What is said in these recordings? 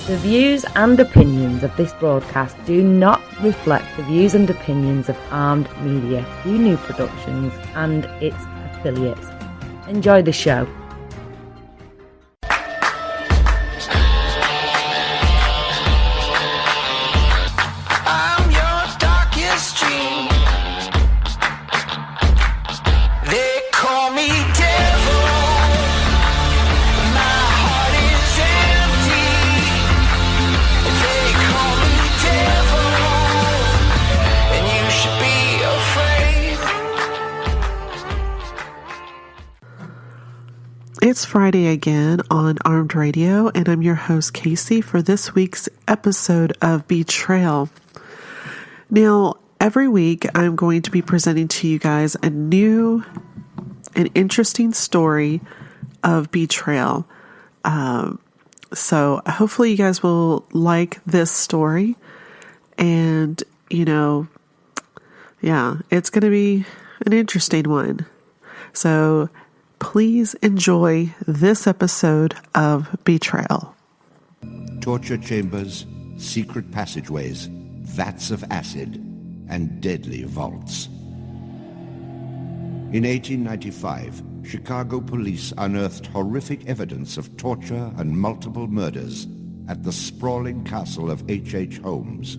The views and opinions of this broadcast do not reflect the views and opinions of Armed Media, New Productions and its affiliates. Enjoy the show. I'm your darkest dream. They call me devil. My heart is empty. They call me devil, and you should be afraid. It's Friday again on Armed Radio, and I'm your host, Kasy, for this week's episode of Betrayal. Now, every week I'm going to be presenting to you guys a new and interesting story of betrayal. So hopefully you guys will like this story, and, it's going to be an interesting one. So please enjoy this episode of Betrayal. Torture chambers, secret passageways, vats of acid, and deadly vaults. In 1895, Chicago police unearthed horrific evidence of torture and multiple murders at the sprawling castle of H.H. Holmes.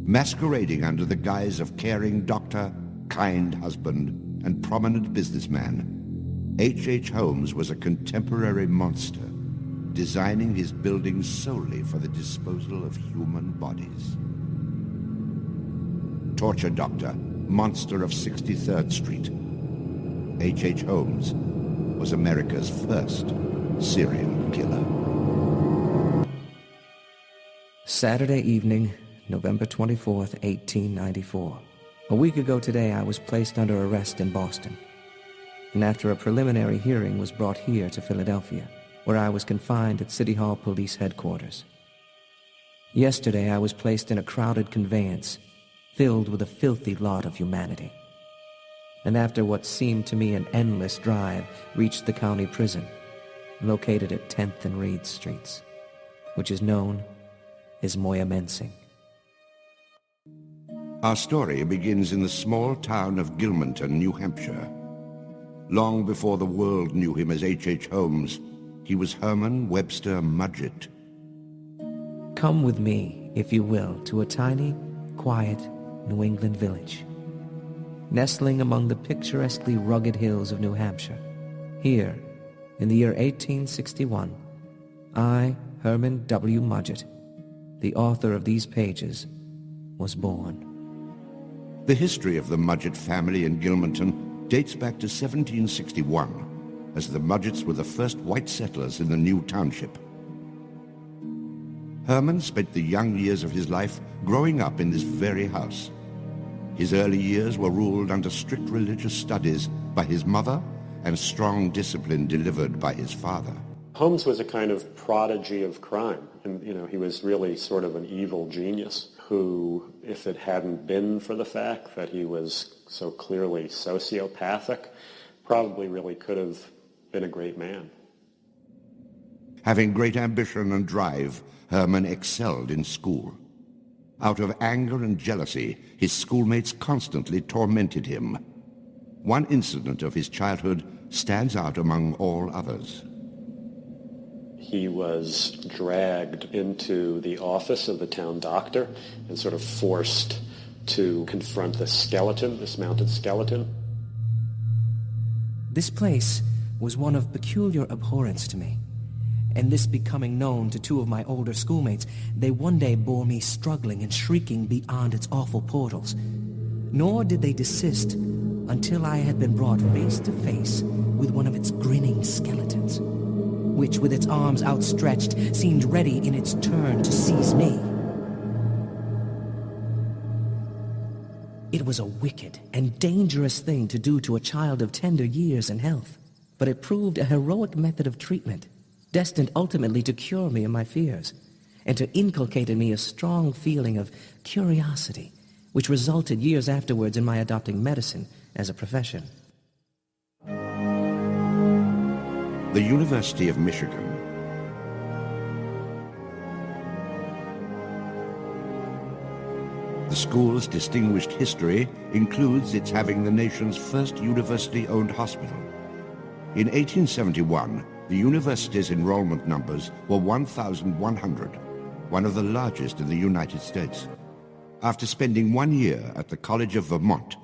Masquerading under the guise of caring doctor, kind husband, and prominent businessman, H.H. Holmes was a contemporary monster, designing his buildings solely for the disposal of human bodies. Torture Doctor, Monster of 63rd Street. H.H. Holmes was America's first serial killer. Saturday evening, November 24th, 1894. A week ago today, I was placed under arrest in Boston, and after a preliminary hearing was brought here to Philadelphia, where I was confined at City Hall Police Headquarters. Yesterday, I was placed in a crowded conveyance, filled with a filthy lot of humanity, and after what seemed to me an endless drive, reached the county prison, located at 10th and Reed Streets, which is known as Moyamensing. Our story begins in the small town of Gilmanton, New Hampshire. Long before the world knew him as H.H. Holmes, he was Herman Webster Mudgett. Come with me, if you will, to a tiny, quiet New England village, nestling among the picturesquely rugged hills of New Hampshire. Here, in the year 1861, I, Herman W. Mudgett, the author of these pages, was born. The history of the Mudgett family in Gilmanton dates back to 1761, as the Mudgetts were the first white settlers in the new township. Herman spent the young years of his life growing up in this very house. His early years were ruled under strict religious studies by his mother and strong discipline delivered by his father. Holmes was a kind of prodigy of crime, and he was really sort of an evil genius who, if it hadn't been for the fact that he was so clearly sociopathic, probably really could have been a great man. Having great ambition and drive, Herman excelled in school. Out of anger and jealousy, his schoolmates constantly tormented him. One incident of his childhood stands out among all others. He was dragged into the office of the town doctor and sort of forced to confront this skeleton, this mounted skeleton. This place was one of peculiar abhorrence to me, and this becoming known to two of my older schoolmates, they one day bore me struggling and shrieking beyond its awful portals. Nor did they desist until I had been brought face to face with one of its grinning skeletons, which, with its arms outstretched, seemed ready in its turn to seize me. It was a wicked and dangerous thing to do to a child of tender years and health, but it proved a heroic method of treatment, destined ultimately to cure me of my fears, and to inculcate in me a strong feeling of curiosity, which resulted years afterwards in my adopting medicine as a profession. The University of Michigan. The school's distinguished history includes its having the nation's first university-owned hospital. In 1871, the university's enrollment numbers were 1,100, one of the largest in the United States. After spending 1 year at the College of Vermont,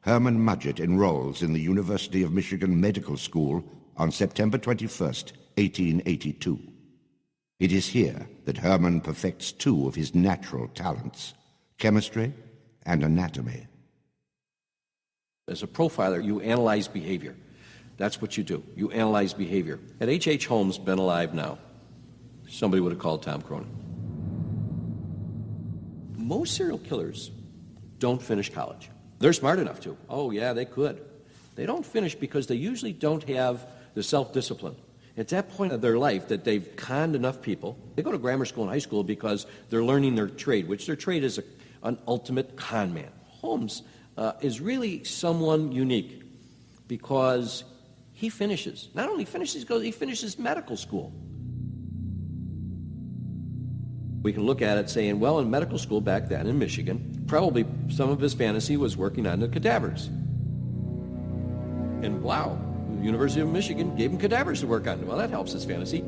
Herman Mudgett enrolls in the University of Michigan Medical School on September 21st, 1882. It is here that Herman perfects two of his natural talents, chemistry and anatomy. As a profiler, you analyze behavior. That's what you do. You analyze behavior. Had H.H. Holmes been alive now, somebody would have called Tom Cronin. Most serial killers don't finish college. They're smart enough to. Oh, yeah, they could. They don't finish because they usually don't have the self-discipline. It's that point of their life that they've conned enough people. They go to grammar school and high school because they're learning their trade, which their trade is an ultimate con man. Holmes is really someone unique because he finishes. Not only finishes, he finishes medical school. We can look at it saying, well, in medical school back then in Michigan, probably some of his fantasy was working on the cadavers. And wow, the University of Michigan gave him cadavers to work on. Well, that helps his fantasy.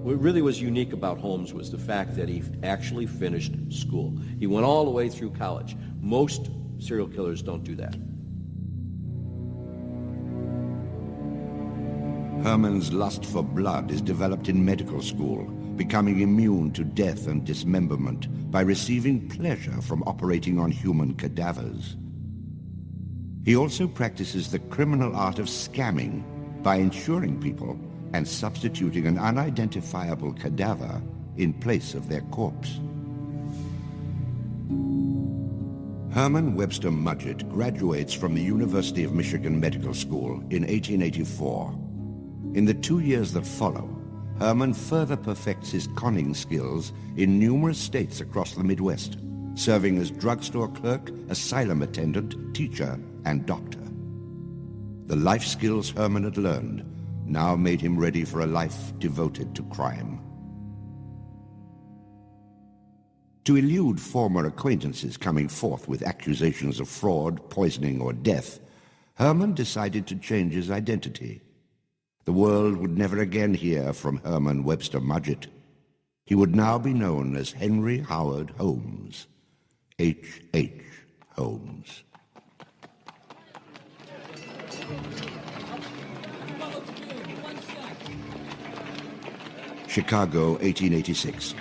What really was unique about Holmes was the fact that he actually finished school. He went all the way through college. Most serial killers don't do that. Herman's lust for blood is developed in medical school, becoming immune to death and dismemberment by receiving pleasure from operating on human cadavers. He also practices the criminal art of scamming by insuring people and substituting an unidentifiable cadaver in place of their corpse. Herman Webster Mudgett graduates from the University of Michigan Medical School in 1884. In the 2 years that follow, Herman further perfects his conning skills in numerous states across the Midwest, serving as drugstore clerk, asylum attendant, teacher, and doctor. The life skills Herman had learned now made him ready for a life devoted to crime. To elude former acquaintances coming forth with accusations of fraud, poisoning, or death, Herman decided to change his identity. The world would never again hear from Herman Webster Mudgett. He would now be known as Henry Howard Holmes, H.H. Holmes. Chicago, 1886.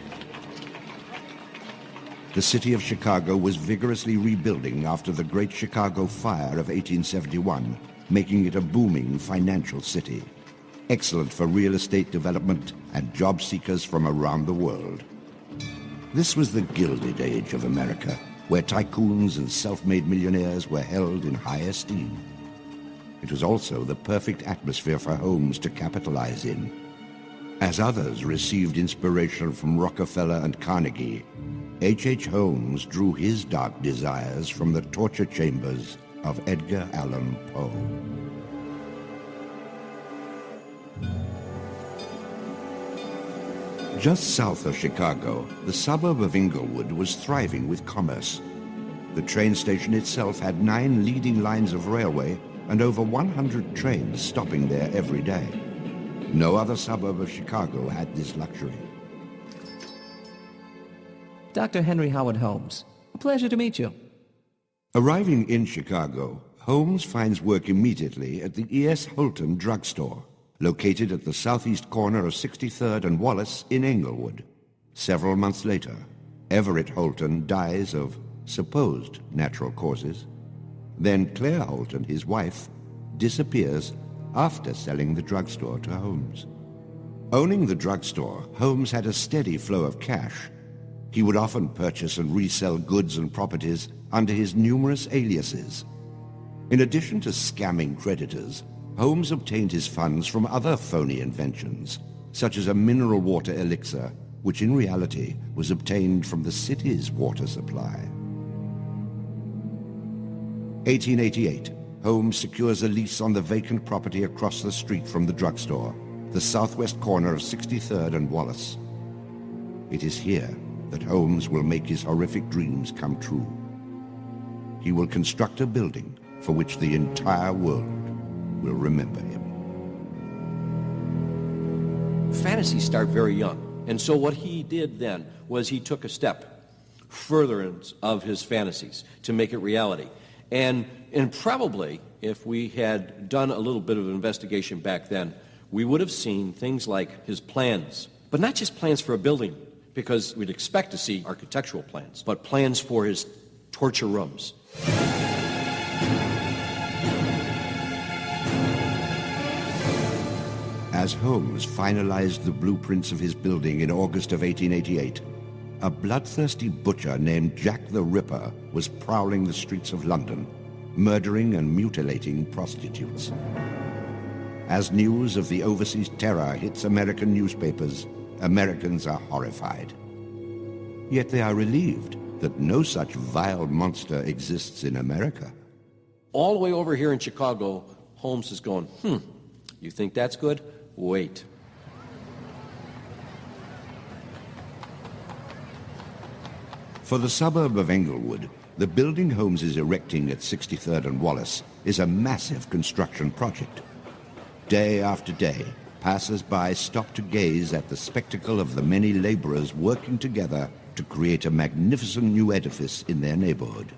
The city of Chicago was vigorously rebuilding after the Great Chicago Fire of 1871, making it a booming financial city, excellent for real estate development and job seekers from around the world. This was the Gilded Age of America, where tycoons and self-made millionaires were held in high esteem. It was also the perfect atmosphere for Holmes to capitalize in. As others received inspiration from Rockefeller and Carnegie, H.H. Holmes drew his dark desires from the torture chambers of Edgar Allan Poe. Just south of Chicago, the suburb of Englewood was thriving with commerce. The train station itself had 9 leading lines of railway and over 100 trains stopping there every day. No other suburb of Chicago had this luxury. Dr. Henry Howard Holmes, a pleasure to meet you. Arriving in Chicago, Holmes finds work immediately at the E.S. Holton drugstore, located at the southeast corner of 63rd and Wallace in Englewood. Several months later, Everett Holton dies of supposed natural causes. Then Claire Holton, his wife, disappears after selling the drugstore to Holmes. Owning the drugstore, Holmes had a steady flow of cash. He would often purchase and resell goods and properties under his numerous aliases. In addition to scamming creditors, Holmes obtained his funds from other phony inventions, such as a mineral water elixir, which in reality was obtained from the city's water supply. 1888, Holmes secures a lease on the vacant property across the street from the drugstore, the southwest corner of 63rd and Wallace. It is here that Holmes will make his horrific dreams come true. He will construct a building for which the entire world will remember him. Fantasies start very young. And so what he did then was he took a step furtherance of his fantasies to make it reality. And probably, if we had done a little bit of investigation back then, we would have seen things like his plans. But not just plans for a building, because we'd expect to see architectural plans, but plans for his torture rooms. As Holmes finalized the blueprints of his building in August of 1888, a bloodthirsty butcher named Jack the Ripper was prowling the streets of London, murdering and mutilating prostitutes. As news of the overseas terror hits American newspapers, Americans are horrified. Yet they are relieved that no such vile monster exists in America. All the way over here in Chicago, Holmes is going, you think that's good? Wait. For the suburb of Englewood, the building Holmes is erecting at 63rd and Wallace is a massive construction project. Day after day, passers-by stop to gaze at the spectacle of the many laborers working together to create a magnificent new edifice in their neighborhood.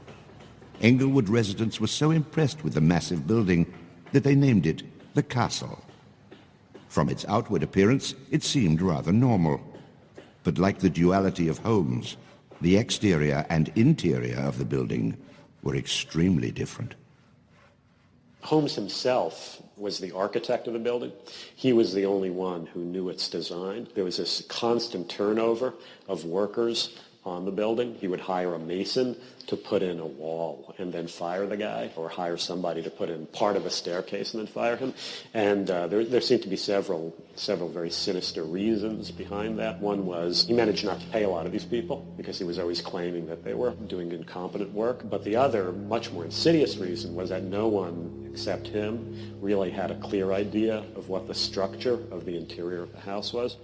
Englewood residents were so impressed with the massive building that they named it the Castle. From its outward appearance, it seemed rather normal. But like the duality of Holmes, the exterior and interior of the building were extremely different. Holmes himself was the architect of the building. He was the only one who knew its design. There was this constant turnover of workers on the building. He would hire a mason to put in a wall and then fire the guy, or hire somebody to put in part of a staircase and then fire him. And there seemed to be several very sinister reasons behind that. One was he managed not to pay a lot of these people because he was always claiming that they were doing incompetent work. But the other, much more insidious reason was that no one except him really had a clear idea of what the structure of the interior of the house was.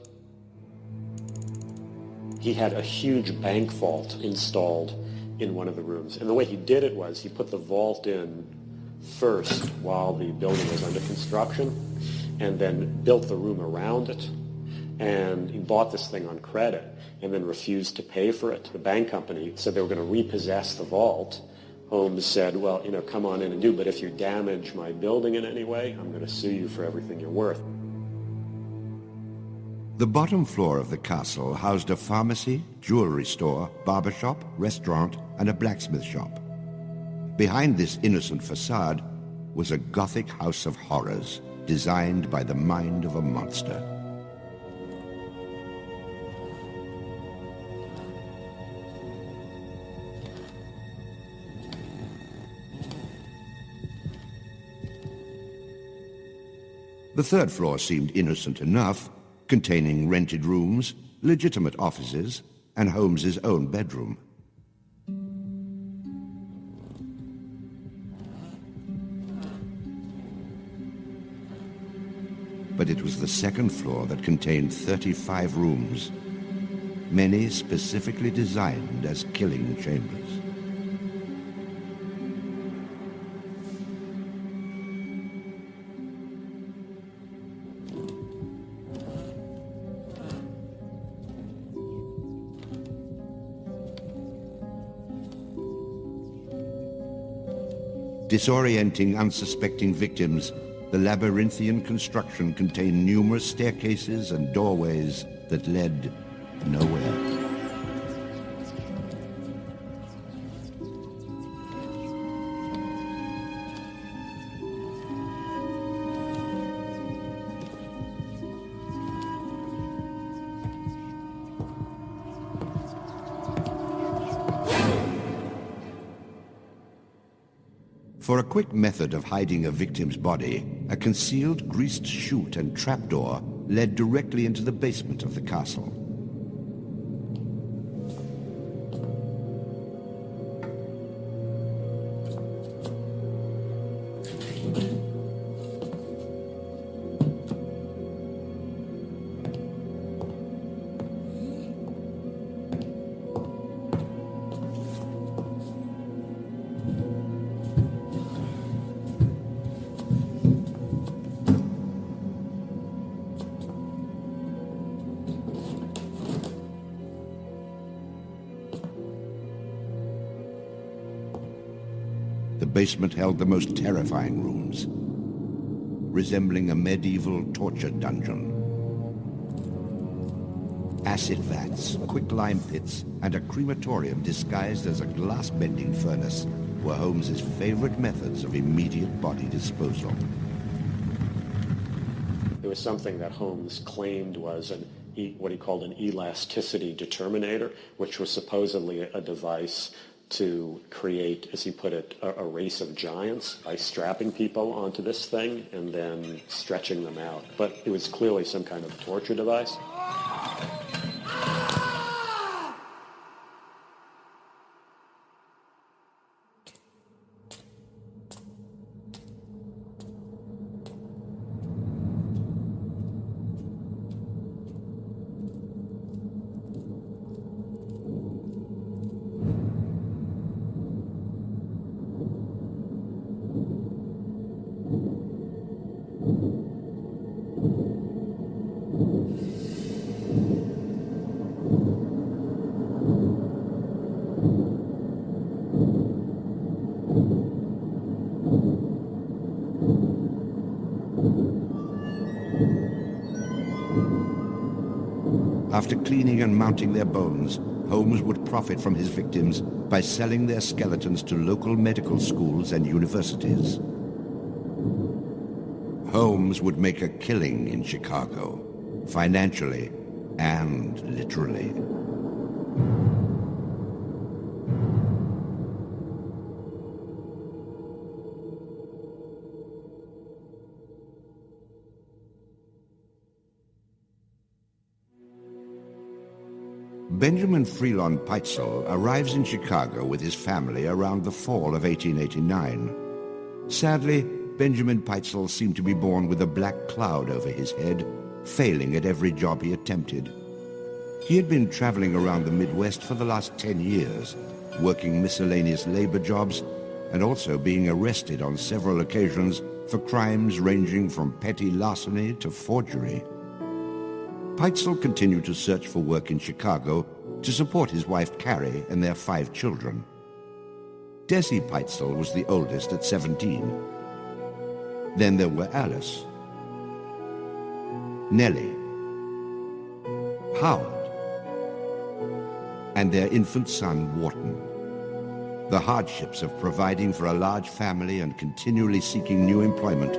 He had a huge bank vault installed in one of the rooms. And the way he did it was he put the vault in first while the building was under construction, and then built the room around it. And he bought this thing on credit and then refused to pay for it. The bank company said they were going to repossess the vault. Holmes said, well, come on in and do, but if you damage my building in any way, I'm going to sue you for everything you're worth. The bottom floor of the castle housed a pharmacy, jewelry store, barber shop, restaurant, and a blacksmith shop. Behind this innocent facade was a Gothic house of horrors designed by the mind of a monster. The third floor seemed innocent enough, containing rented rooms, legitimate offices, and Holmes's own bedroom. But it was the second floor that contained 35 rooms, many specifically designed as killing chambers. Disorienting unsuspecting victims, the labyrinthian construction contained numerous staircases and doorways that led nowhere. For a quick method of hiding a victim's body, a concealed greased chute and trapdoor led directly into the basement of the castle. basement held the most terrifying rooms, resembling a medieval torture dungeon. Acid vats, quicklime pits, and a crematorium disguised as a glass-bending furnace were Holmes's favorite methods of immediate body disposal. There was something that Holmes claimed was what he called an elasticity determinator, which was supposedly a device to create, as he put it, a race of giants by strapping people onto this thing and then stretching them out. But it was clearly some kind of torture device. After cleaning and mounting their bones, Holmes would profit from his victims by selling their skeletons to local medical schools and universities. Holmes would make a killing in Chicago, financially and literally. Benjamin Freelon Peitzel arrives in Chicago with his family around the fall of 1889. Sadly, Benjamin Peitzel seemed to be born with a black cloud over his head, failing at every job he attempted. He had been traveling around the Midwest for the last 10 years, working miscellaneous labor jobs and also being arrested on several occasions for crimes ranging from petty larceny to forgery. Peitzel continued to search for work in Chicago to support his wife Carrie and their 5 children. Desi Peitzel was the oldest at 17. Then there were Alice, Nellie, Howard, and their infant son Wharton. The hardships of providing for a large family and continually seeking new employment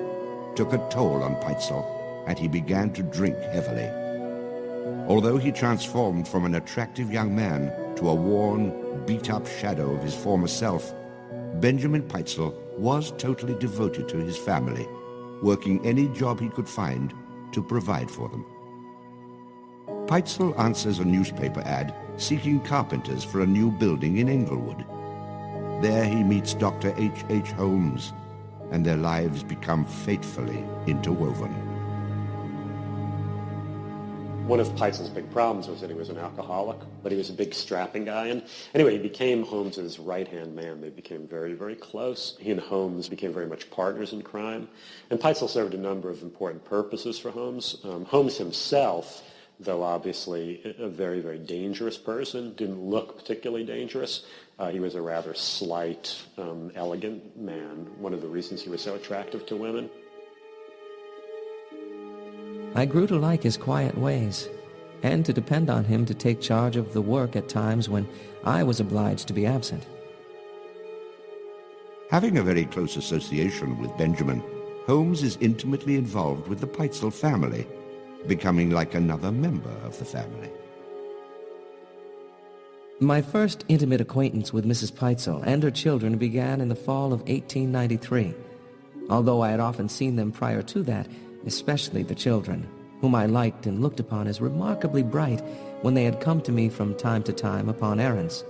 took a toll on Peitzel, and he began to drink heavily. Although he transformed from an attractive young man to a worn, beat-up shadow of his former self, Benjamin Peitzel was totally devoted to his family, working any job he could find to provide for them. Peitzel answers a newspaper ad seeking carpenters for a new building in Englewood. There he meets Dr. H. Holmes, and their lives become fatefully interwoven. One of Peitzel's big problems was that he was an alcoholic, but he was a big strapping guy. And anyway, he became Holmes's right-hand man. They became very, very close. He and Holmes became very much partners in crime. And Peitzel served a number of important purposes for Holmes. Holmes himself, though obviously a very, very dangerous person, didn't look particularly dangerous. He was a rather slight, elegant man, one of the reasons he was so attractive to women. I grew to like his quiet ways, and to depend on him to take charge of the work at times when I was obliged to be absent. Having a very close association with Benjamin, Holmes is intimately involved with the Peitzel family, becoming like another member of the family. My first intimate acquaintance with Mrs. Peitzel and her children began in the fall of 1893, although I had often seen them prior to that, especially the children, whom I liked and looked upon as remarkably bright when they had come to me from time to time upon errands.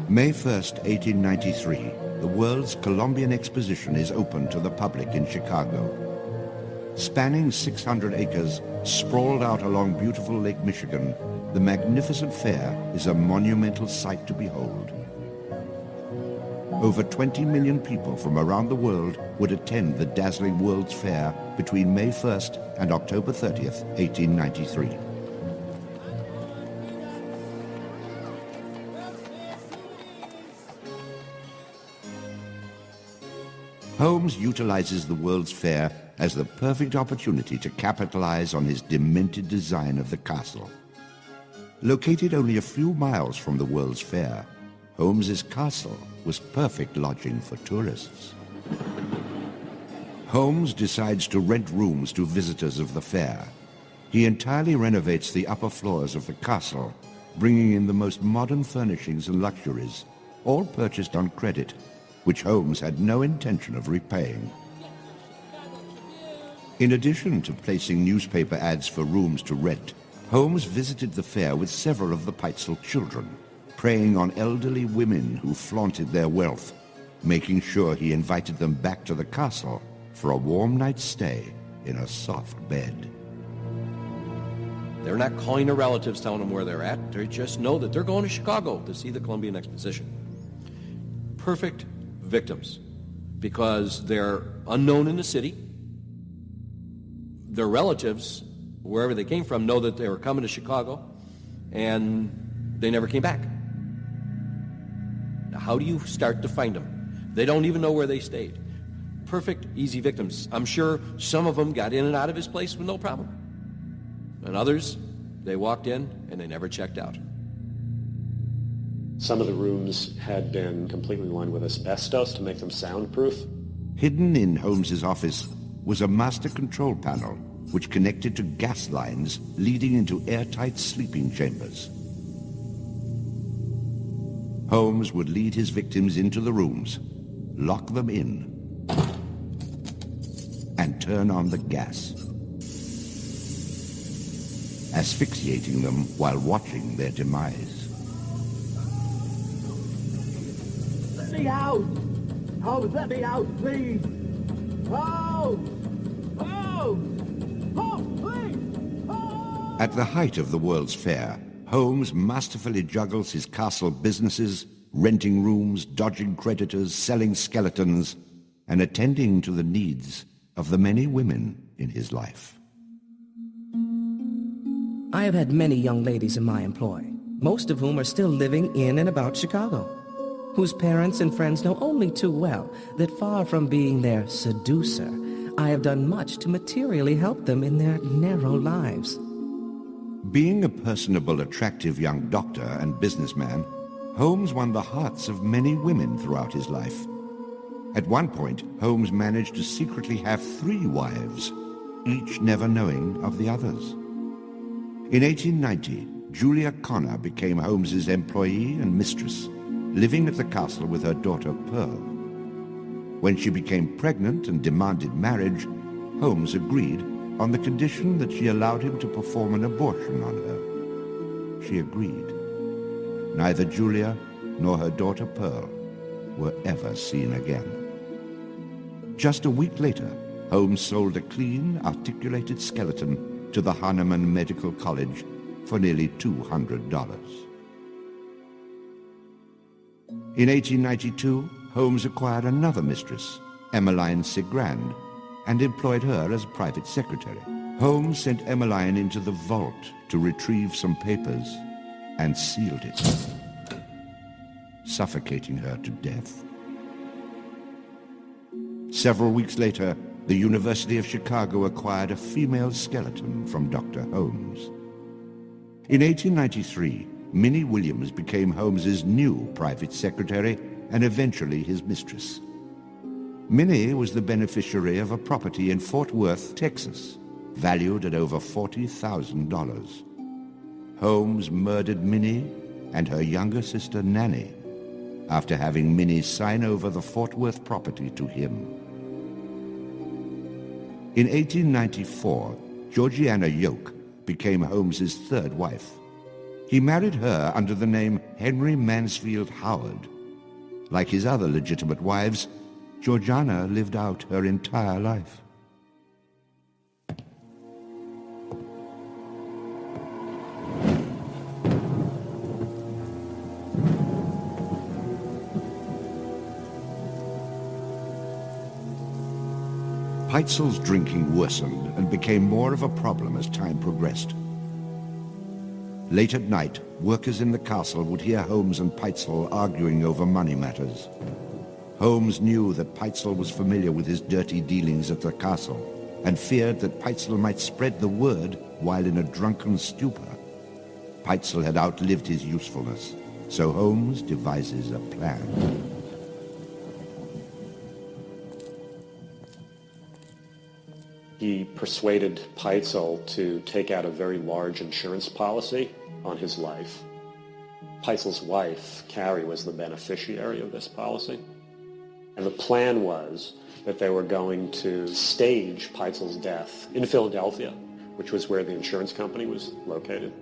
May 1st, 1893, the World's Columbian Exposition is open to the public in Chicago. Spanning 600 acres, sprawled out along beautiful Lake Michigan, the magnificent fair is a monumental sight to behold. Over 20 million people from around the world would attend the dazzling World's Fair between May 1st and October 30th, 1893. Holmes utilizes the World's Fair as the perfect opportunity to capitalize on his demented design of the castle. Located only a few miles from the World's Fair, Holmes's castle was perfect lodging for tourists. Holmes decides to rent rooms to visitors of the fair. He entirely renovates the upper floors of the castle, bringing in the most modern furnishings and luxuries, all purchased on credit, which Holmes had no intention of repaying. In addition to placing newspaper ads for rooms to rent, Holmes visited the fair with several of the Peitzel children, preying on elderly women who flaunted their wealth, making sure he invited them back to the castle for a warm night's stay in a soft bed. They're not calling their relatives, telling them where they're at. They just know that they're going to Chicago to see the Columbian Exposition. Perfect victims, because they're unknown in the city. Their relatives, wherever they came from, know that they were coming to Chicago, and they never came back. Now, how do you start to find them? They don't even know where they stayed. Perfect, easy victims. I'm sure some of them got in and out of his place with no problem. And others, they walked in and they never checked out. Some of the rooms had been completely lined with asbestos to make them soundproof. Hidden in Holmes's office was a master control panel which connected to gas lines leading into airtight sleeping chambers. Holmes would lead his victims into the rooms, lock them in, and turn on the gas, asphyxiating them while watching their demise. Let me out! Holmes, let me out, please! Holmes! Holmes! Holmes, please! Holmes! At the height of the World's Fair, Holmes masterfully juggles his castle businesses, renting rooms, dodging creditors, selling skeletons, and attending to the needs of the many women in his life. I have had many young ladies in my employ, most of whom are still living in and about Chicago, whose parents and friends know only too well that far from being their seducer, I have done much to materially help them in their narrow lives. Being a personable, attractive young doctor and businessman, Holmes won the hearts of many women throughout his life. At one point, Holmes managed to secretly have 3 wives, each never knowing of the others. In 1890, Julia Connor became Holmes's employee and mistress, living at the castle with her daughter Pearl. When she became pregnant and demanded marriage, Holmes agreed on the condition that she allowed him to perform an abortion on her. She agreed. Neither Julia nor her daughter Pearl were ever seen again. Just a week later, Holmes sold a clean, articulated skeleton to the Hahnemann Medical College for nearly $200. In 1892, Holmes acquired another mistress, Emmeline Sigrand, and employed her as private secretary. Holmes sent Emmeline into the vault to retrieve some papers and sealed it, suffocating her to death. Several weeks later, the University of Chicago acquired a female skeleton from Dr. Holmes. In 1893, Minnie Williams became Holmes's new private secretary and eventually his mistress. Minnie was the beneficiary of a property in Fort Worth, Texas, valued at over $40,000. Holmes murdered Minnie and her younger sister Nanny after having Minnie sign over the Fort Worth property to him. In 1894, Georgiana Yoke became Holmes's 3rd wife. He married her under the name Henry Mansfield Howard. Like his other legitimate wives, Georgiana lived out her entire life. Peitzel's drinking worsened and became more of a problem as time progressed. Late at night, workers in the castle would hear Holmes and Peitzel arguing over money matters. Holmes knew that Peitzel was familiar with his dirty dealings at the castle and feared that Peitzel might spread the word while in a drunken stupor. Peitzel had outlived his usefulness, so Holmes devises a plan. He persuaded Peitzel to take out a very large insurance policy on his life. Peitzel's wife, Carrie, was the beneficiary of this policy. And the plan was that they were going to stage Peitzel's death in Philadelphia, which was where the insurance company was located.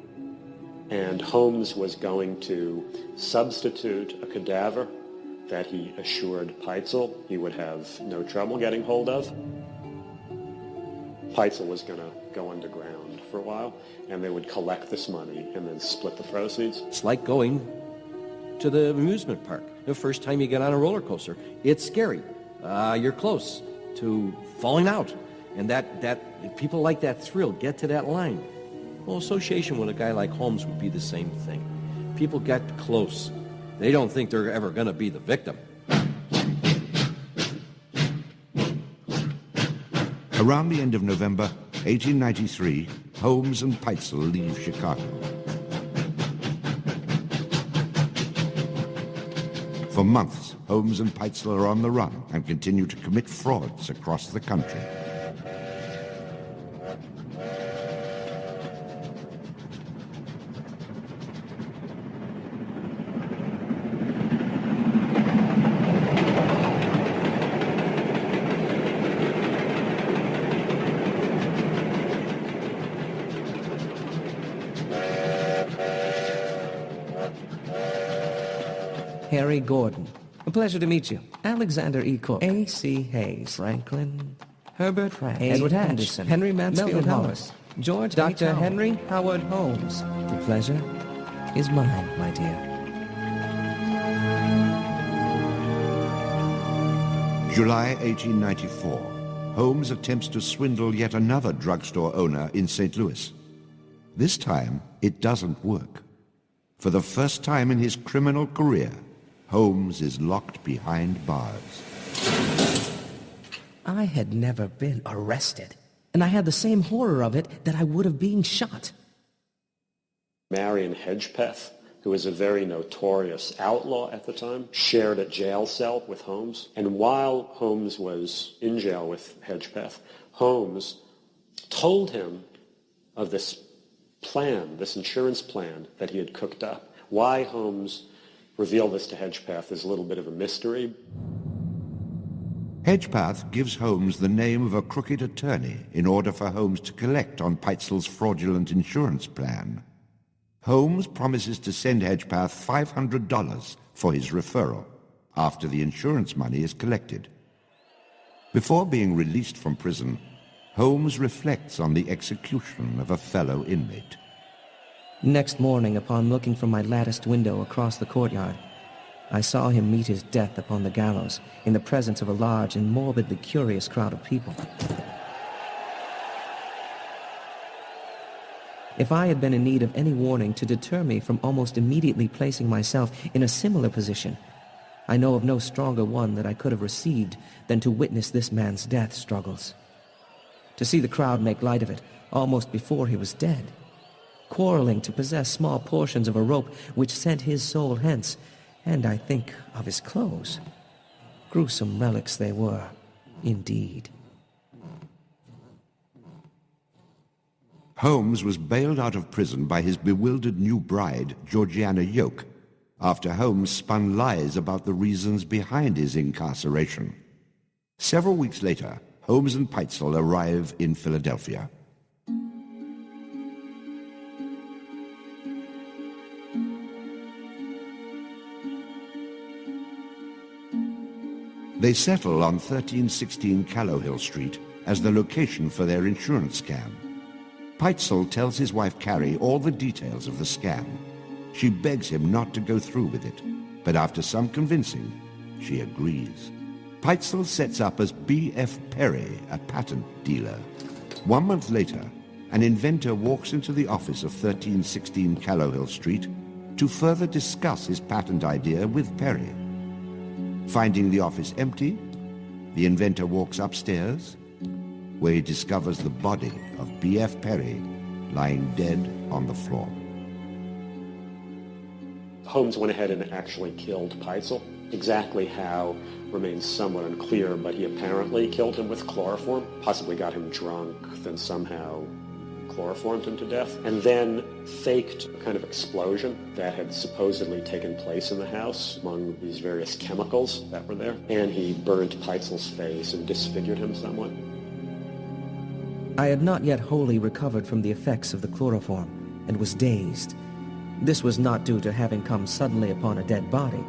And Holmes was going to substitute a cadaver that he assured Peitzel he would have no trouble getting hold of. Peitzel was going to go underground for a while, and they would collect this money and then split the proceeds. It's like going to the amusement park. The first time you get on a roller coaster, it's scary. You're close to falling out. And that people like that thrill, get to that line. Well, association with a guy like Holmes would be the same thing. People get close. They don't think they're ever going to be the victim. Around the end of November 1893, Holmes and Peitzel leave Chicago. For months, Holmes and Peitzel are on the run and continue to commit frauds across the country. Harry Gordon. A pleasure to meet you. Alexander E. Cook. A.C. Hayes. Franklin. Herbert Frank. Edward Anderson. Henry Mansfield Hollis. George Dr. Henry Howard Holmes. The pleasure is mine, my dear. July 1894. Holmes attempts to swindle yet another drugstore owner in St. Louis. This time, it doesn't work. For the first time in his criminal career, Holmes is locked behind bars. I had never been arrested, and I had the same horror of it that I would have been shot. Marion Hedgepeth, who was a very notorious outlaw at the time, shared a jail cell with Holmes. And while Holmes was in jail with Hedgepeth, Holmes told him of this plan, this insurance plan that he had cooked up. Why Holmes revealed this to Hedgepeth is a little bit of a mystery. Hedgepeth gives Holmes the name of a crooked attorney in order for Holmes to collect on Peitzel's fraudulent insurance plan. Holmes promises to send Hedgepeth $500 for his referral after the insurance money is collected. Before being released from prison, Holmes reflects on the execution of a fellow inmate. Next morning, upon looking from my latticed window across the courtyard, I saw him meet his death upon the gallows in the presence of a large and morbidly curious crowd of people. If I had been in need of any warning to deter me from almost immediately placing myself in a similar position, I know of no stronger one that I could have received than to witness this man's death struggles. To see the crowd make light of it almost before he was dead, quarreling to possess small portions of a rope which sent his soul hence, and I think of his clothes. Gruesome relics they were, indeed. Holmes was bailed out of prison by his bewildered new bride, Georgiana Yoke, after Holmes spun lies about the reasons behind his incarceration. Several weeks later, Holmes and Peitzel arrive in Philadelphia. They settle on 1316 Callowhill Street as the location for their insurance scam. Peitzel tells his wife Carrie all the details of the scam. She begs him not to go through with it, but after some convincing, she agrees. Peitzel sets up as B.F. Perry, a patent dealer. 1 month later, an inventor walks into the office of 1316 Callowhill Street to further discuss his patent idea with Perry. Finding the office empty, the inventor walks upstairs, where he discovers the body of B.F. Perry lying dead on the floor. Holmes went ahead and actually killed Peitzel. Exactly how remains somewhat unclear, but he apparently killed him with chloroform, possibly got him drunk, then somehow chloroformed him to death, and then faked a kind of explosion that had supposedly taken place in the house among these various chemicals that were there, and he burned Peitzel's face and disfigured him somewhat. I had not yet wholly recovered from the effects of the chloroform and was dazed. This was not due to having come suddenly upon a dead body,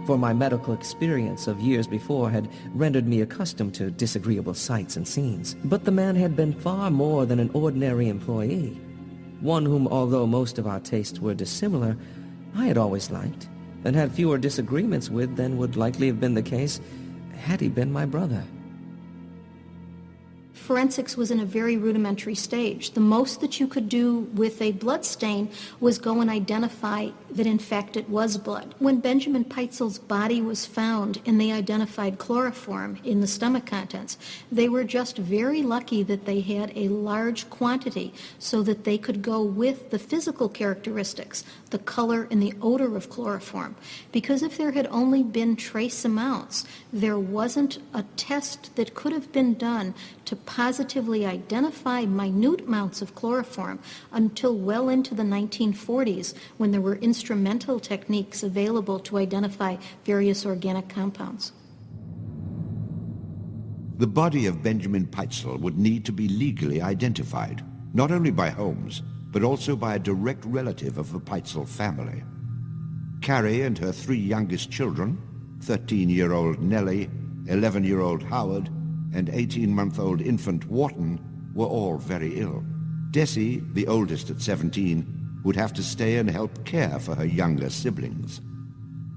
for my medical experience of years before had rendered me accustomed to disagreeable sights and scenes. But the man had been far more than an ordinary employee, one whom, although most of our tastes were dissimilar, I had always liked, and had fewer disagreements with than would likely have been the case had he been my brother. Forensics was in a very rudimentary stage. The most that you could do with a blood stain was go and identify that in fact it was blood. When Benjamin Peitzel's body was found and they identified chloroform in the stomach contents, they were just very lucky that they had a large quantity so that they could go with the physical characteristics, the color and the odor of chloroform. Because if there had only been trace amounts, there wasn't a test that could have been done to positively identify minute amounts of chloroform until well into the 1940s, when there were instrumental techniques available to identify various organic compounds. The body of Benjamin Peitzel would need to be legally identified, not only by Holmes, but also by a direct relative of the Peitzel family. Carrie and her 3 youngest children, 13-year-old Nellie, 11-year-old Howard, and 18-month-old infant Wharton, were all very ill. Dessie, the oldest at 17, would have to stay and help care for her younger siblings.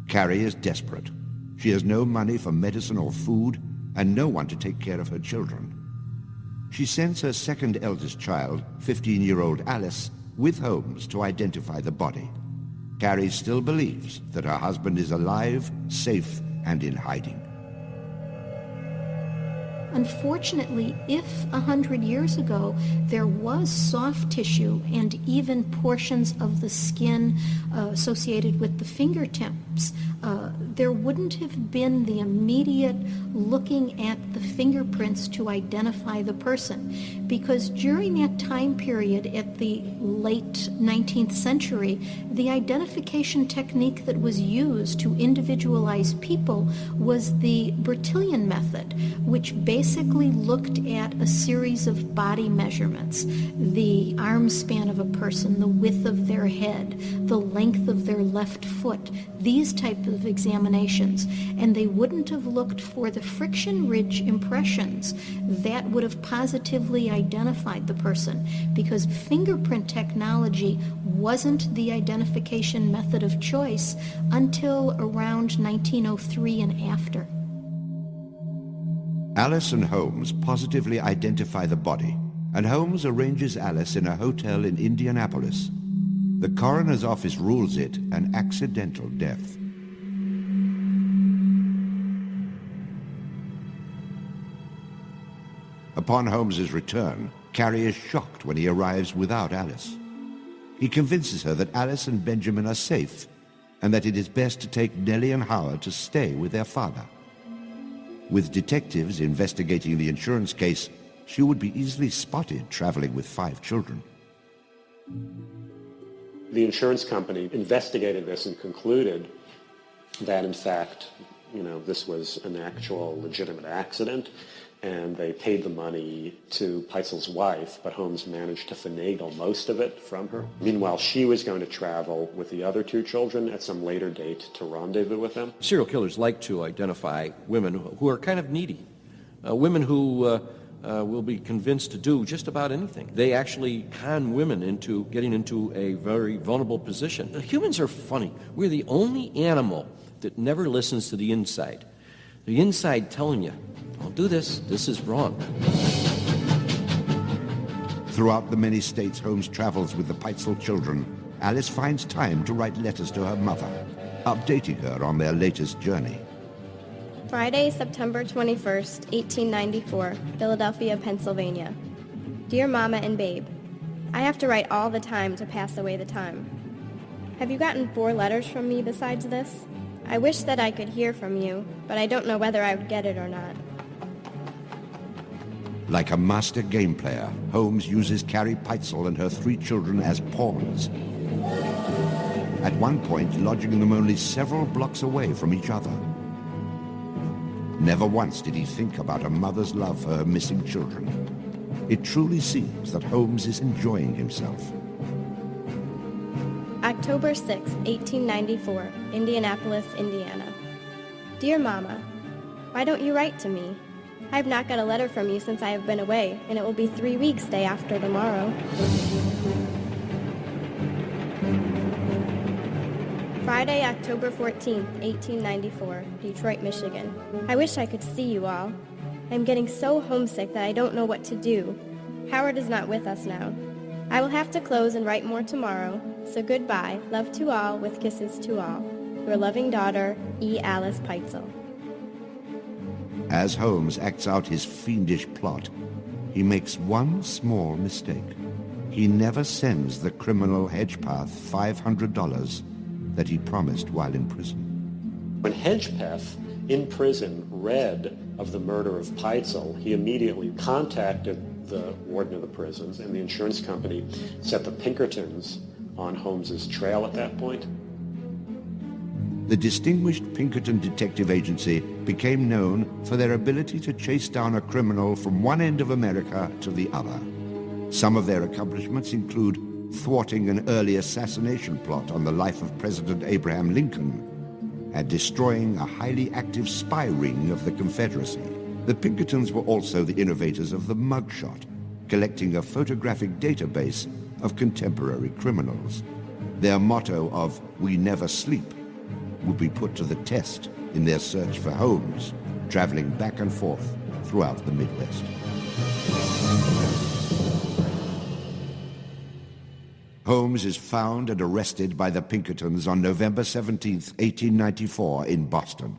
Carrie is desperate. She has no money for medicine or food, and no one to take care of her children. She sends her second eldest child, 15-year-old Alice, with Holmes to identify the body. Carrie still believes that her husband is alive, safe, and in hiding. Unfortunately, if 100 years ago there was soft tissue and even portions of the skin associated with the fingertips, there wouldn't have been the immediate looking at the fingerprints to identify the person. Because during that time period at the late 19th century, the identification technique that was used to individualize people was the Bertillon method, which basically looked at a series of body measurements: the arm span of a person, the width of their head, the length of their left foot, these type of examinations. And they wouldn't have looked for the friction ridge impressions that would have positively identified the person, because fingerprint technology wasn't the identification method of choice until around 1903 and after. Alice and Holmes positively identify the body, and Holmes arranges Alice in a hotel in Indianapolis. The coroner's office rules it an accidental death. Upon Holmes's return, Carrie is shocked when he arrives without Alice. He convinces her that Alice and Benjamin are safe, and that it is best to take Nellie and Howard to stay with their father. With detectives investigating the insurance case, she would be easily spotted traveling with 5 children. The insurance company investigated this and concluded that, in fact, this was an actual legitimate accident, and they paid the money to Peitzel's wife, but Holmes managed to finagle most of it from her. Meanwhile, she was going to travel with the other 2 children at some later date to rendezvous with them. Serial killers like to identify women who are kind of needy, women who will be convinced to do just about anything. They actually con women into getting into a very vulnerable position. Humans are funny. We're the only animal that never listens to the inside. The inside telling you, don't do this, this is wrong. Throughout the many states Holmes travels with the Peitzel children, Alice finds time to write letters to her mother, updating her on their latest journey. Friday, September 21st, 1894, Philadelphia, Pennsylvania. Dear Mama and Babe, I have to write all the time to pass away the time. Have you gotten 4 letters from me besides this? I wish that I could hear from you, but I don't know whether I would get it or not. Like a master game player, Holmes uses Carrie Peitzel and her 3 children as pawns, at one point lodging them only several blocks away from each other. Never once did he think about a mother's love for her missing children. It truly seems that Holmes is enjoying himself. October 6, 1894, Indianapolis, Indiana. Dear Mama, why don't you write to me? I have not got a letter from you since I have been away, and it will be 3 weeks day after tomorrow. Friday, October 14, 1894, Detroit, Michigan. I wish I could see you all. I'm getting so homesick that I don't know what to do. Howard is not with us now. I will have to close and write more tomorrow, so goodbye, love to all, with kisses to all. Your loving daughter, E. Alice Peitzel. As Holmes acts out his fiendish plot, he makes one small mistake. He never sends the criminal Hedgepath $500 that he promised while in prison. When Hedgepath, in prison, read of the murder of Peitzel, he immediately contacted the warden of the prisons, and the insurance company set the Pinkertons on Holmes's trail at that point. The distinguished Pinkerton Detective Agency became known for their ability to chase down a criminal from one end of America to the other. Some of their accomplishments include thwarting an early assassination plot on the life of President Abraham Lincoln and destroying a highly active spy ring of the Confederacy. The Pinkertons were also the innovators of the mugshot, collecting a photographic database of contemporary criminals. Their motto of "We never sleep" would be put to the test in their search for Holmes, traveling back and forth throughout the Midwest. Holmes is found and arrested by the Pinkertons on November 17, 1894, in Boston.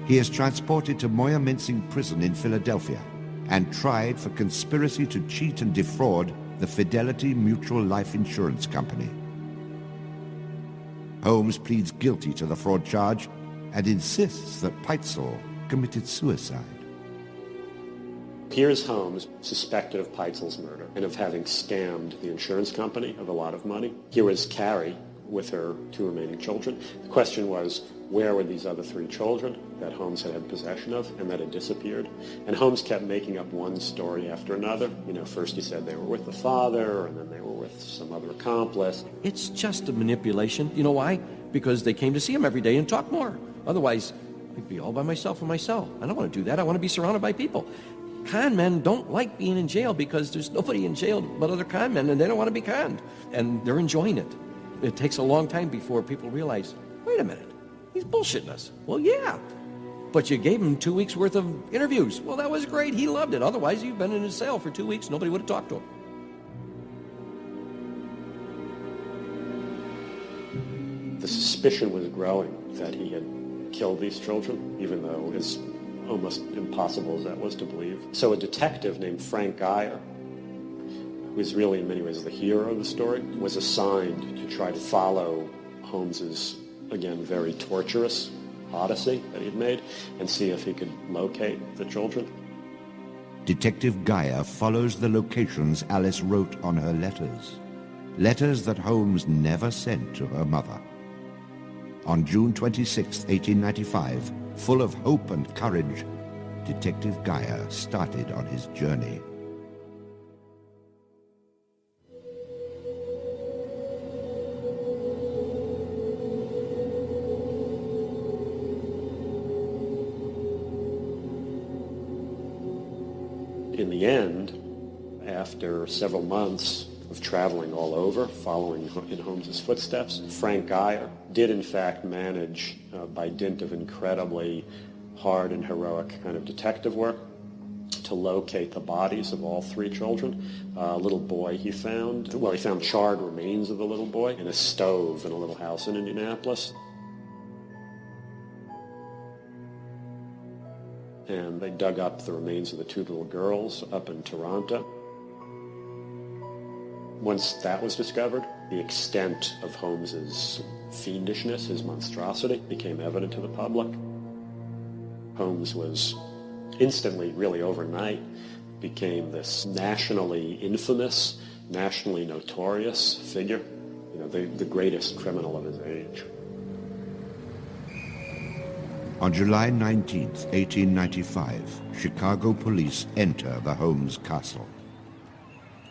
He is transported to Moyer-Mensing Prison in Philadelphia and tried for conspiracy to cheat and defraud the Fidelity Mutual Life Insurance Company. Holmes pleads guilty to the fraud charge and insists that Peitzel committed suicide. Here's Holmes, suspected of Peitzel's murder and of having scammed the insurance company of a lot of money. Here was Carrie with her 2 remaining children. The question was, where were these other 3 children that Holmes had possession of and that had disappeared? And Holmes kept making up one story after another. First he said they were with the father, and then they were with some other accomplice. It's just a manipulation. You know why? Because they came to see him every day and talk more. Otherwise, I'd be all by myself in my cell. I don't want to do that. I want to be surrounded by people. Con men don't like being in jail because there's nobody in jail but other con men, and they don't want to be conned. And they're enjoying it. It takes a long time before people realize, wait a minute, he's bullshitting us. Well, yeah, but you gave him 2 weeks' worth of interviews. Well, that was great. He loved it. Otherwise, you've been in his cell for 2 weeks. Nobody would have talked to him. The suspicion was growing that he had killed these children, even though it's almost impossible as that was to believe. So a detective named Frank Geyer, who is really in many ways the hero of the story, was assigned to try to follow Holmes's, again, very torturous odyssey that he'd made and see if he could locate the children. Detective Geyer follows the locations Alice wrote on her letters. Letters that Holmes never sent to her mother. On June 26, 1895, full of hope and courage, Detective Geyer started on his journey. In the end, after several months of traveling all over, following in Holmes's footsteps. Frank Geyer did in fact manage, by dint of incredibly hard and heroic kind of detective work, to locate the bodies of all three children. A little boy he found charred remains of the little boy in a stove in a little house in Indianapolis. And they dug up the remains of the two little girls up in Toronto. Once that was discovered, the extent of Holmes's fiendishness, his monstrosity, became evident to the public. Holmes was instantly, really overnight, became this nationally infamous, nationally notorious figure, the greatest criminal of his age. On July 19th, 1895, Chicago police enter the Holmes castle.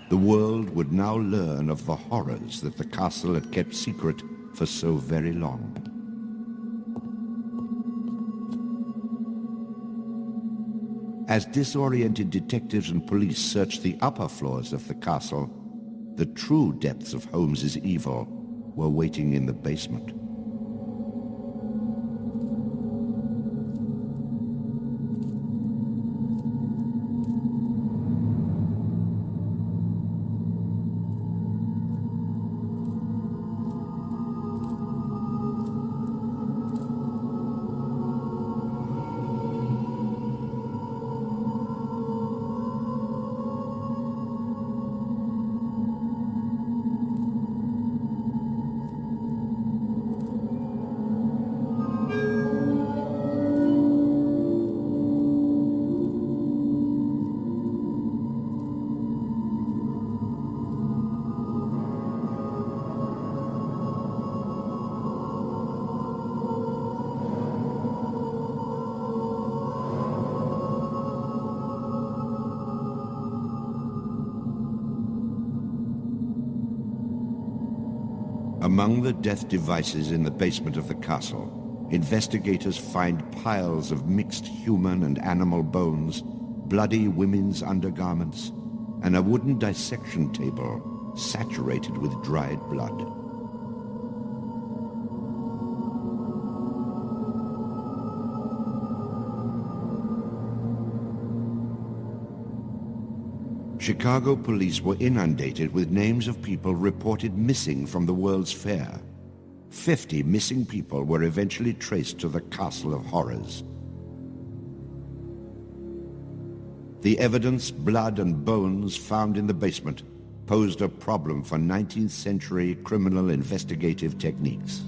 The world would now learn of the horrors that the castle had kept secret for so very long. As disoriented detectives and police searched the upper floors of the castle, the true depths of Holmes's evil were waiting in the basement. Among the death devices in the basement of the castle, investigators find piles of mixed human and animal bones, bloody women's undergarments, and a wooden dissection table saturated with dried blood. Chicago police were inundated with names of people reported missing from the World's Fair. 50 missing people were eventually traced to the Castle of Horrors. The evidence, blood and bones found in the basement posed a problem for 19th century criminal investigative techniques.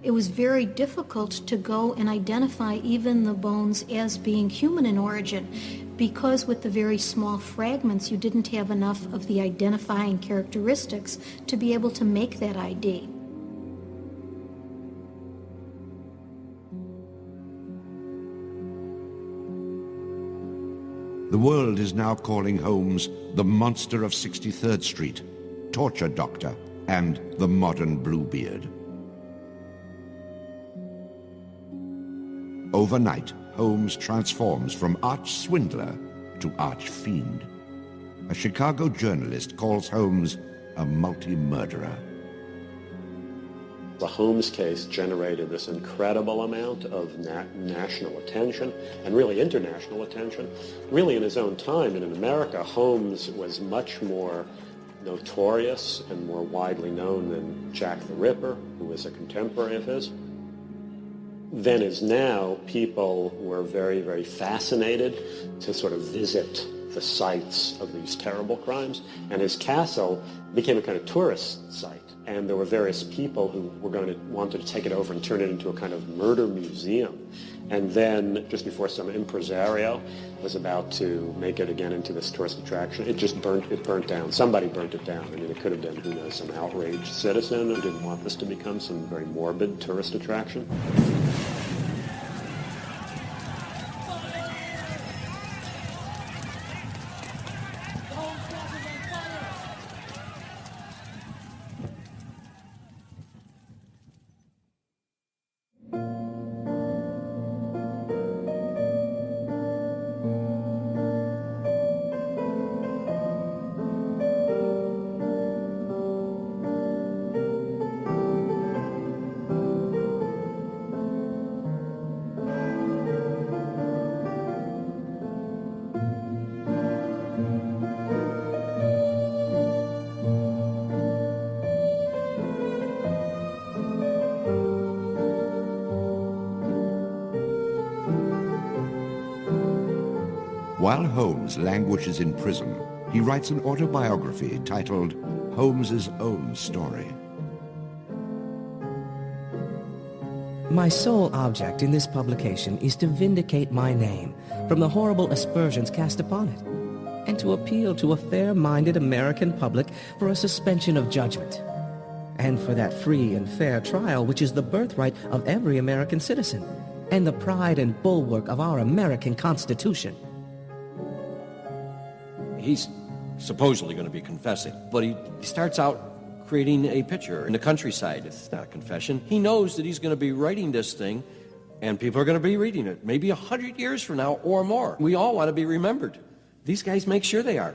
It was very difficult to go and identify even the bones as being human in origin, because with the very small fragments you didn't have enough of the identifying characteristics to be able to make that ID. The world is now calling Holmes the monster of 63rd Street, torture doctor, and the modern Bluebeard. Overnight, Holmes transforms from arch-swindler to arch-fiend. A Chicago journalist calls Holmes a multi-murderer. The Holmes case generated this incredible amount of national attention and really international attention. Really in his own time and in America, Holmes was much more notorious and more widely known than Jack the Ripper, who was a contemporary of his. Then as now, people were very, very fascinated to sort of visit the sites of these terrible crimes. And his castle became a kind of tourist site. And there were various people who wanted to take it over and turn it into a kind of murder museum. And then, just before some impresario was about to make it again into this tourist attraction, it burnt down. Somebody burnt it down. I mean, it could have been, who knows, some outraged citizen who didn't want this to become some very morbid tourist attraction. While Holmes languishes in prison, he writes an autobiography titled Holmes's Own Story. My sole object in this publication is to vindicate my name from the horrible aspersions cast upon it, and to appeal to a fair-minded American public for a suspension of judgment, and for that free and fair trial which is the birthright of every American citizen, and the pride and bulwark of our American Constitution. He's supposedly going to be confessing, but he starts out creating a picture in the countryside. It's not a confession. He knows that he's going to be writing this thing, and people are going to be reading it, maybe 100 years from now or more. We all want to be remembered. These guys make sure they are.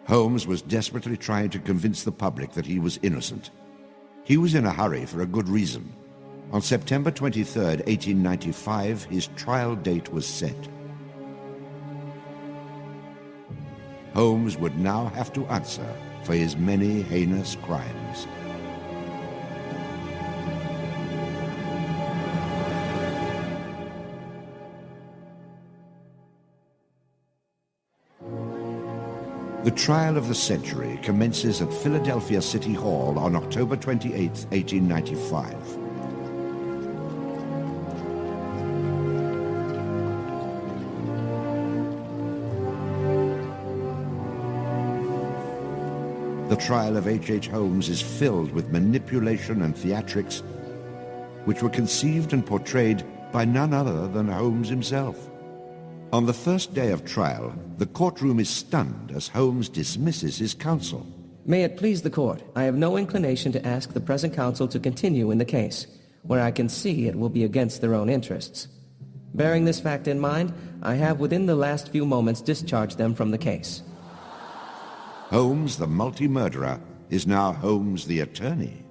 Holmes was desperately trying to convince the public that he was innocent. He was in a hurry for a good reason. On September 23rd, 1895, his trial date was set. Holmes would now have to answer for his many heinous crimes. The trial of the century commences at Philadelphia City Hall on October 28, 1895. The trial of H.H. Holmes is filled with manipulation and theatrics, which were conceived and portrayed by none other than Holmes himself. On the first day of trial, the courtroom is stunned as Holmes dismisses his counsel. May it please the court, I have no inclination to ask the present counsel to continue in the case, where I can see it will be against their own interests. Bearing this fact in mind, I have within the last few moments discharged them from the case. Holmes, the multi-murderer, is now Holmes, the attorney.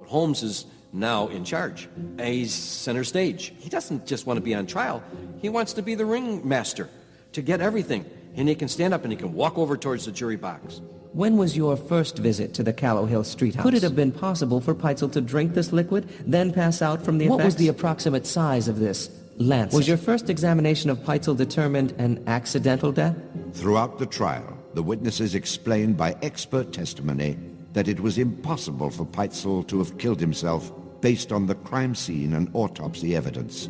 Holmes is now in charge. He's center stage. He doesn't just want to be on trial. He wants to be the ringmaster, to get everything. And he can stand up and he can walk over towards the jury box. When was your first visit to the Callow Hill Street House? Could it have been possible for Peitzel to drink this liquid, then pass out from the effects? What was the approximate size of this lancet? Was your first examination of Peitzel determined an accidental death? Throughout the trial, the witnesses explained by expert testimony that it was impossible for Peitzel to have killed himself based on the crime scene and autopsy evidence.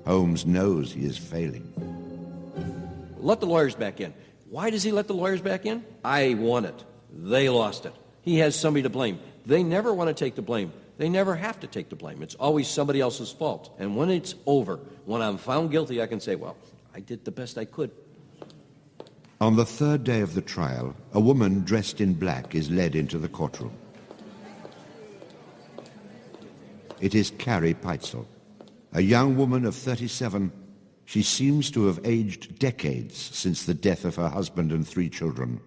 Holmes knows he is failing. Let the lawyers back in. Why does he let the lawyers back in? I won it. They lost it. He has somebody to blame. They never want to take the blame. They never have to take the blame. It's always somebody else's fault. And when it's over, when I'm found guilty, I can say, well, I did the best I could. On the third day of the trial, a woman dressed in black is led into the courtroom. It is Carrie Peitzel, a young woman of 37. She seems to have aged decades since the death of her husband and 3 children.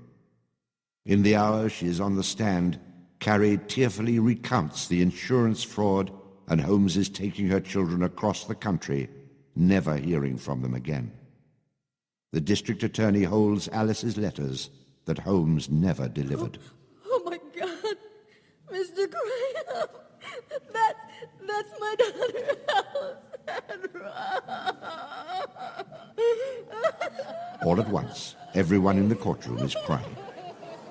In the hour she is on the stand, Carrie tearfully recounts the insurance fraud and Holmes's taking her children across the country, never hearing from them again. The district attorney holds Alice's letters that Holmes never delivered. Oh my God, Mr. Graham, that's my daughter Alice. All at once, everyone in the courtroom is crying.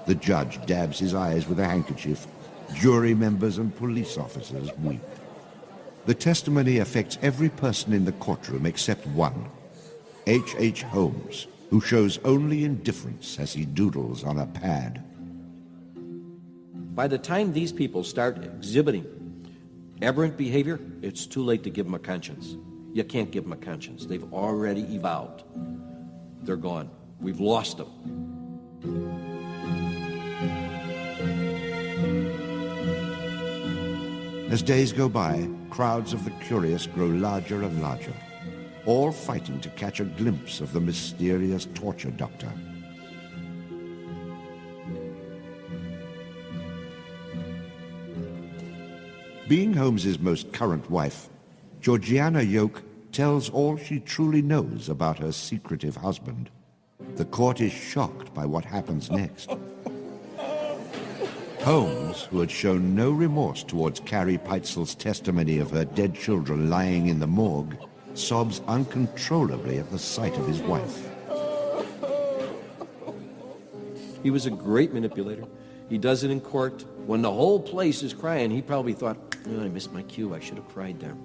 The judge dabs his eyes with a handkerchief. Jury members and police officers weep. The testimony affects every person in the courtroom except one, H.H. Holmes, who shows only indifference as he doodles on a pad. By the time these people start exhibiting aberrant behavior, it's too late to give them a conscience. You can't give them a conscience. They've already evolved. They're gone. We've lost them. As days go by, crowds of the curious grow larger and larger, all fighting to catch a glimpse of the mysterious torture doctor. Being Holmes's most current wife, Georgiana Yoke tells all she truly knows about her secretive husband. The court is shocked by what happens next. Holmes, who had shown no remorse towards Carrie Peitzel's testimony of her dead children lying in the morgue, sobs uncontrollably at the sight of his wife. He was a great manipulator. He does it in court. When the whole place is crying, he probably thought, oh, I missed my cue. I should have cried there.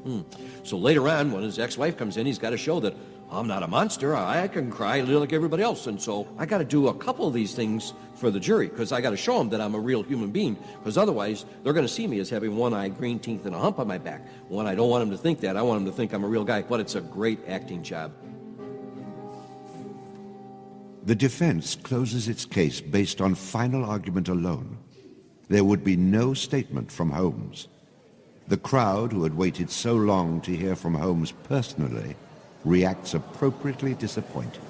So later on, when his ex-wife comes in, he's got to show that I'm not a monster. I can cry like everybody else. And so I got to do a couple of these things for the jury because I got to show them that I'm a real human being, because otherwise they're going to see me as having one eye, green teeth, and a hump on my back. When I don't want them to think that, I want them to think I'm a real guy. But it's a great acting job. The defense closes its case based on final argument alone. There would be no statement from Holmes. The crowd, who had waited so long to hear from Holmes personally, reacts appropriately disappointed.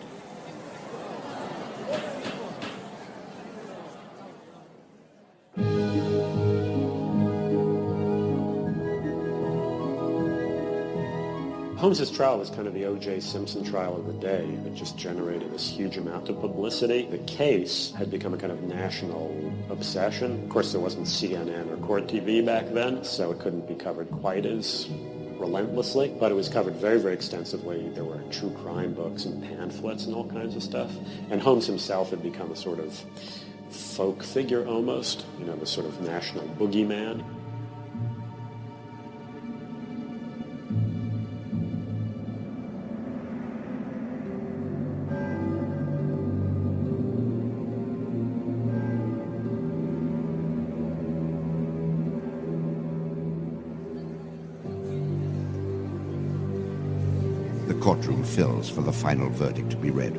Holmes's trial was kind of the O.J. Simpson trial of the day. It just generated this huge amount of publicity. The case had become a kind of national obsession. Of course, there wasn't CNN or Court TV back then, so it couldn't be covered quite as relentlessly, but it was covered very, very extensively. There were true crime books and pamphlets and all kinds of stuff. And Holmes himself had become a sort of folk figure almost, the sort of national boogeyman. The courtroom fills for the final verdict to be read.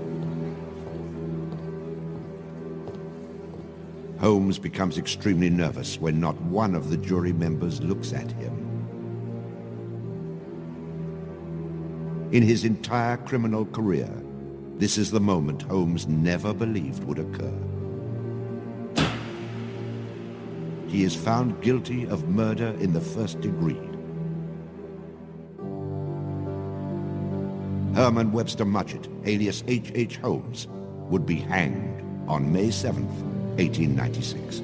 Holmes becomes extremely nervous when not one of the jury members looks at him. In his entire criminal career, this is the moment Holmes never believed would occur. He is found guilty of murder in the first degree. Herman Webster Mudgett, alias H.H. Holmes, would be hanged on May 7th, 1896.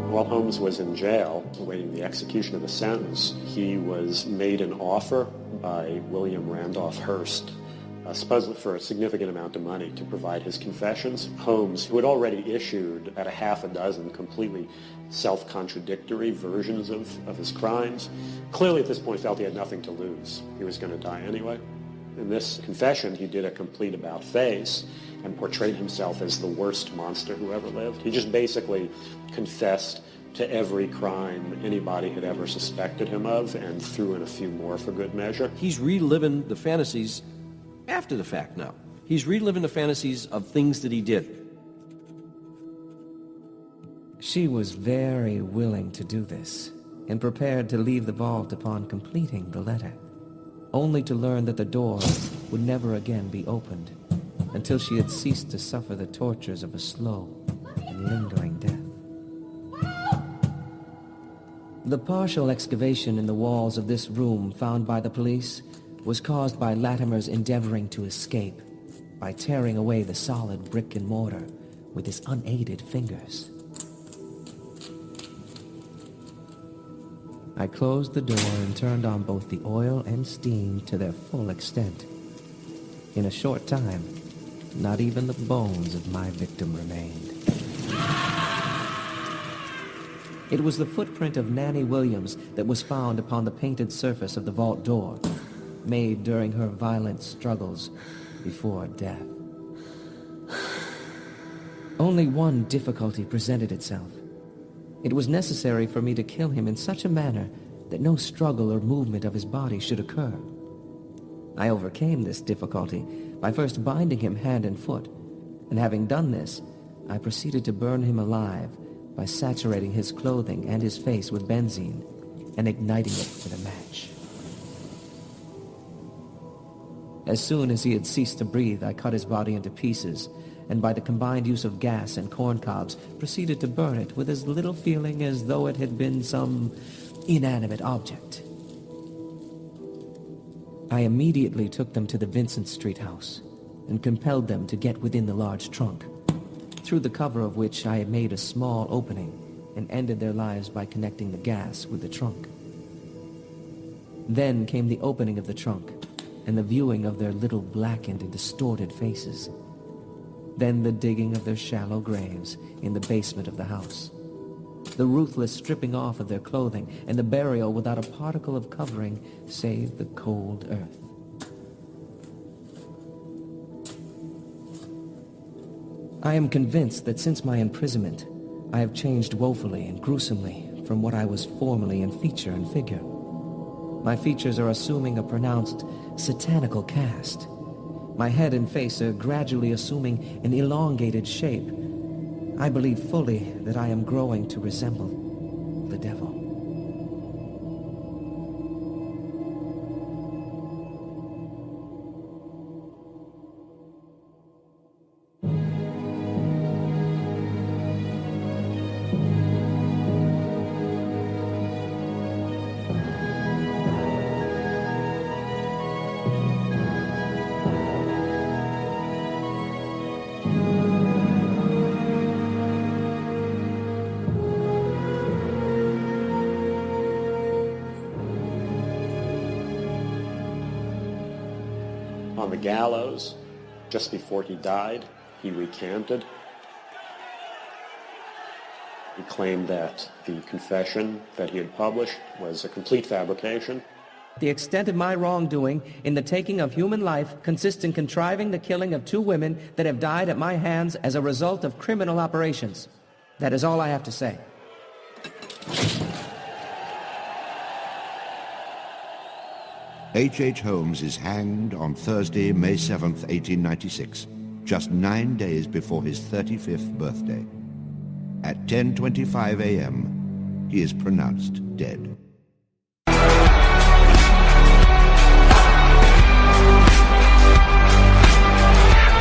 While Holmes was in jail, awaiting the execution of a sentence, he was made an offer by William Randolph Hearst, supposedly for a significant amount of money, to provide his confessions. Holmes, who had already issued about a half a dozen completely self-contradictory versions of his crimes, clearly at this point felt he had nothing to lose. He was going to die anyway. In this confession, he did a complete about-face and portrayed himself as the worst monster who ever lived. He just basically confessed to every crime anybody had ever suspected him of and threw in a few more for good measure. He's reliving the fantasies after the fact now. He's reliving the fantasies of things that he did. She was very willing to do this and prepared to leave the vault upon completing the letter, only to learn that the door would never again be opened until she had ceased to suffer the tortures of a slow and lingering death. The partial excavation in the walls of this room found by the police was caused by Latimer's endeavoring to escape by tearing away the solid brick and mortar with his unaided fingers. I closed the door and turned on both the oil and steam to their full extent. In a short time, not even the bones of my victim remained. It was the footprint of Nanny Williams that was found upon the painted surface of the vault door, made during her violent struggles before death. Only one difficulty presented itself. It was necessary for me to kill him in such a manner that no struggle or movement of his body should occur. I overcame this difficulty by first binding him hand and foot, and having done this, I proceeded to burn him alive by saturating his clothing and his face with benzene and igniting it with a match. As soon as he had ceased to breathe, I cut his body into pieces, and by the combined use of gas and corn cobs, proceeded to burn it with as little feeling as though it had been some inanimate object. I immediately took them to the Vincent Street house, and compelled them to get within the large trunk, through the cover of which I had made a small opening, and ended their lives by connecting the gas with the trunk. Then came the opening of the trunk, and the viewing of their little blackened and distorted faces. Then the digging of their shallow graves in the basement of the house. The ruthless stripping off of their clothing, and the burial without a particle of covering save the cold earth. I am convinced that since my imprisonment, I have changed woefully and gruesomely from what I was formerly in feature and figure. My features are assuming a pronounced satanical cast. My head and face are gradually assuming an elongated shape. I believe fully that I am growing to resemble the devil. On the gallows, just before he died, he recanted. He claimed that the confession that he had published was a complete fabrication. The extent of my wrongdoing in the taking of human life consists in contriving the killing of 2 women that have died at my hands as a result of criminal operations. That is all I have to say. H.H. Holmes is hanged on Thursday, May 7th, 1896, just 9 days before his 35th birthday. At 10:25 a.m., he is pronounced dead.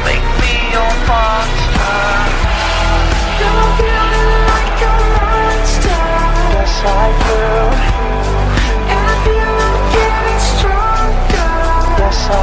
Make me your monster. You're feeling like a monster. Yes, I do. And I feel I'm getting stronger. Yes, I